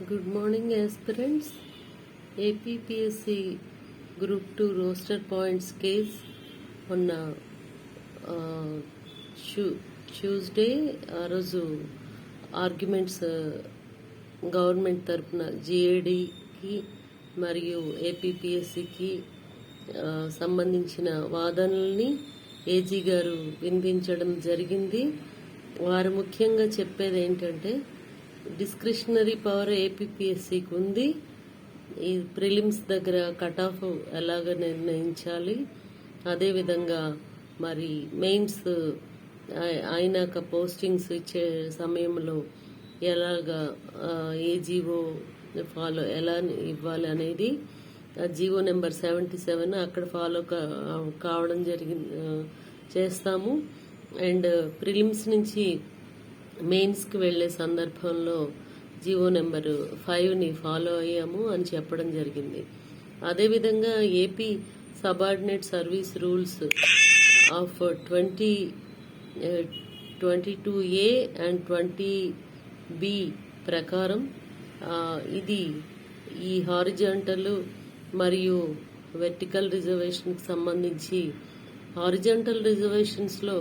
Good morning, aspirants. APPSC Group 2 roster points case on Tuesday. ఆ రోజు arguments government తరపున GADకి మరియు APPSCకి సంబంధించిన వాదనల్ని ఏజీ గారు వినిపించడం జరిగింది. వారు ముఖ్యంగా చెప్పేది ఏంటంటే డిస్క్రిషనరీ పవర్ ఏపీపీఎస్సీకి ఉంది. ఈ ప్రిలిమ్స్ దగ్గర కట్ ఆఫ్ ఎలాగ నిర్ణయించాలి, అదేవిధంగా మరి మెయిన్స్ అయినాక పోస్టింగ్స్ ఇచ్చే సమయంలో ఎలాగా ఏజీఓ ఫాలో ఎలా ఇవ్వాలి అనేది జీవో నెంబర్ 77 అక్కడ ఫాలో కావడం చేస్తాము. అండ్ ప్రిలిమ్స్ నుంచి మెయిన్స్కి వెళ్లే సందర్భంలో జీవో నెంబరు 5ని ఫాలో అయ్యాము అని చెప్పడం జరిగింది. అదేవిధంగా AP subordinate service rules of 22A and 20B ప్రకారం ఇది ఈ హారిజాంటల్ మరియు వెర్టికల్ రిజర్వేషన్కి సంబంధించి హారిజాంటల్ రిజర్వేషన్స్లో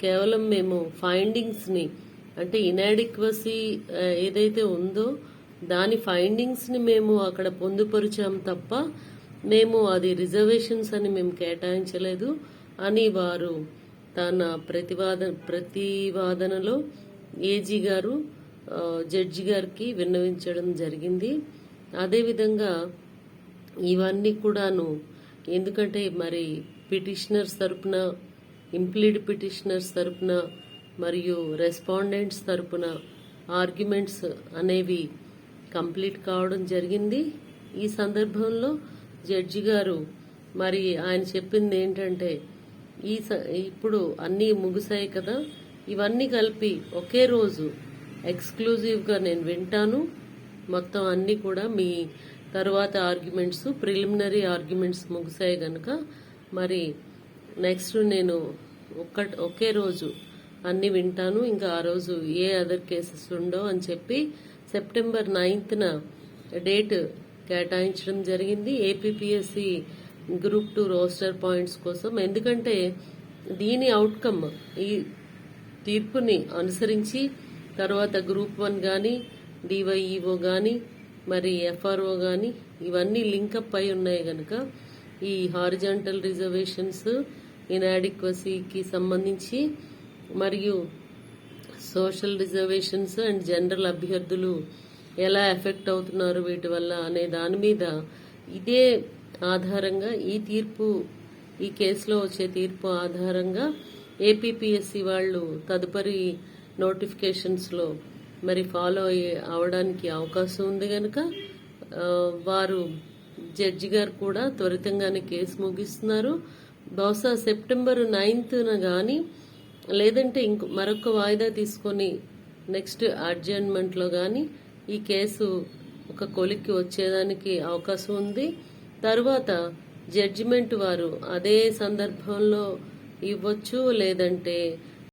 కేవలం మేము ఫైండింగ్స్ని అంటే ఇనాడిక్వసీ ఏదైతే ఉందో దాని ఫైండింగ్స్ని మేము అక్కడ పొందుపరిచాం తప్ప మేము అది రిజర్వేషన్స్ అని మేము కేటాయించలేదు అని వారు తన ప్రతివాదనలో ఏజీ గారు జడ్జి గారికి విన్నవించడం జరిగింది. అదేవిధంగా ఇవన్నీ కూడాను ఎందుకంటే మరి పిటిషనర్స్ తరపున ఇంప్లీడ్ పిటిషనర్స్ తరపున మరియు రెస్పాండెంట్స్ తరపున ఆర్గ్యుమెంట్స్ అనేవి కంప్లీట్ కావడం జరిగింది. ఈ సందర్భంలో జడ్జి గారు మరి ఆయన చెప్పింది ఏంటంటే ఇప్పుడు అన్నీ ముగిసాయి కదా, ఇవన్నీ కలిపి ఒకే రోజు ఎక్స్క్లూజివ్గా నేను వింటాను. మొత్తం అన్నీ కూడా మీ తర్వాత ఆర్గ్యుమెంట్స్ ప్రిలిమినరీ ఆర్గ్యుమెంట్స్ ముగిసాయి కనుక మరి నెక్స్ట్ నేను ఒకే రోజు అన్ని వింటాను, ఇంకా ఆ రోజు ఏ అదర్ కేసెస్ ఉండో అని చెప్పి సెప్టెంబర్ 9న డేట్ కేటాయించడం జరిగింది ఏపీపీఎస్సీ గ్రూప్ 2 రోస్టర్ పాయింట్స్ కోసం. ఎందుకంటే దీని అవుట్కమ్ ఈ తీర్పుని అనుసరించి తర్వాత గ్రూప్ 1 కానీ డివైఈఓ కానీ మరి ఎఫ్ఆర్ఓ కానీ ఇవన్నీ లింకప్ అయి ఉన్నాయి కనుక ఈ హారిజాంటల్ రిజర్వేషన్స్ ఇనాడిక్వసీకి సంబంధించి మరియు సోషల్ రిజర్వేషన్స్ అండ్ జనరల్ అభ్యర్థులు ఎలా ఎఫెక్ట్ అవుతున్నారు వీటి వల్ల అనే దాని మీద ఇదే ఆధారంగా ఈ కేసులో వచ్చే తీర్పు ఆధారంగా ఏపీపీఎస్సీ వాళ్ళు తదుపరి నోటిఫికేషన్స్లో మరి ఫాలో అవడానికి అవకాశం ఉంది కనుక వారు జడ్జి గారు కూడా త్వరితంగానే కేసు ముగిస్తున్నారు. బహుశా సెప్టెంబర్ 9న కానీ లేదంటే మరొక వాయిదా తీసుకొని నెక్స్ట్ అడ్జర్న్మెంట్లో కానీ ఈ కేసు ఒక కొలిక్కి వచ్చేదానికి అవకాశం ఉంది. తర్వాత జడ్జిమెంట్ వారు అదే సందర్భంలో ఇవ్వచ్చు, లేదంటే